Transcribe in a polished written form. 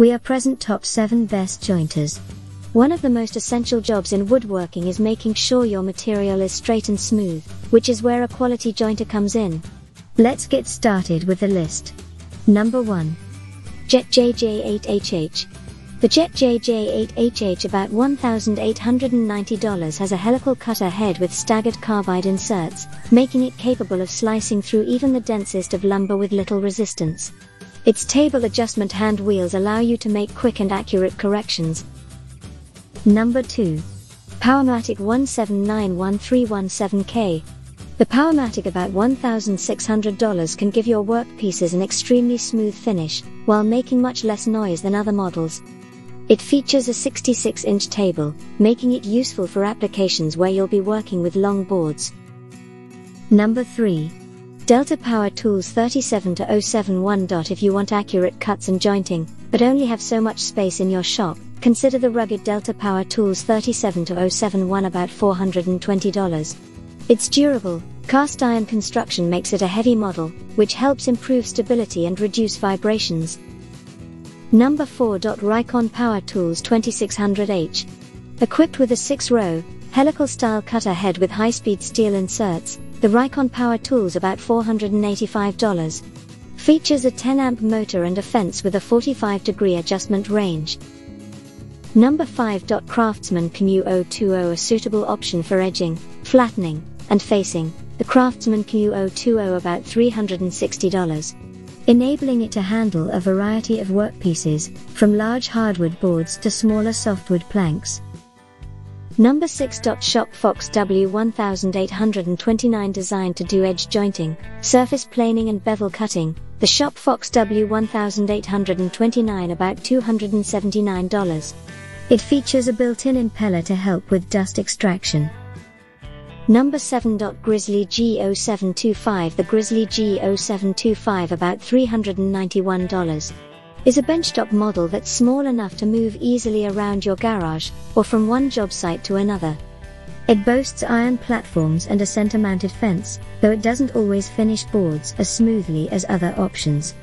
We are present top 7 best jointers. One of the most essential jobs in woodworking is making sure your material is straight and smooth, which is where a quality jointer comes in. Let's get started with the list. Number 1. Jet JJ8HH. The Jet JJ8HH, about $1,890, has a helical cutter head with staggered carbide inserts, making it capable of slicing through even the densest of lumber with little resistance. Its table adjustment hand wheels allow you to make quick and accurate corrections. Number 2. Powermatic 1791317K. The Powermatic, about $1,600, can give your workpieces an extremely smooth finish, while making much less noise than other models. It features a 66-inch table, making it useful for applications where you'll be working with long boards. Number 3. Delta Power Tools 37071. If you want accurate cuts and jointing, but only have so much space in your shop, consider the rugged Delta Power Tools 37071, about $420. Its durable, cast iron construction makes it a heavy model, which helps improve stability and reduce vibrations. Number 4. Rikon Power Tools 2600H. Equipped with a 6-row, helical-style cutter head with high-speed steel inserts, the Rikon Power Tools, about $485. Features a 10-amp motor and a fence with a 45-degree adjustment range. Number 5. Craftsman Q020. A suitable option for edging, flattening, and facing, the Craftsman Q020, about $360. Enabling it to handle a variety of workpieces, from large hardwood boards to smaller softwood planks. Number 6. ShopFox W1829. Designed to do edge jointing, surface planing and bevel cutting, the ShopFox W1829, about $279. It features a built-in impeller to help with dust extraction. Number 7. Grizzly G0725. The Grizzly G0725, about $391, is a benchtop model that's small enough to move easily around your garage, or from one job site to another. It boasts iron platforms and a center-mounted fence, though it doesn't always finish boards as smoothly as other options.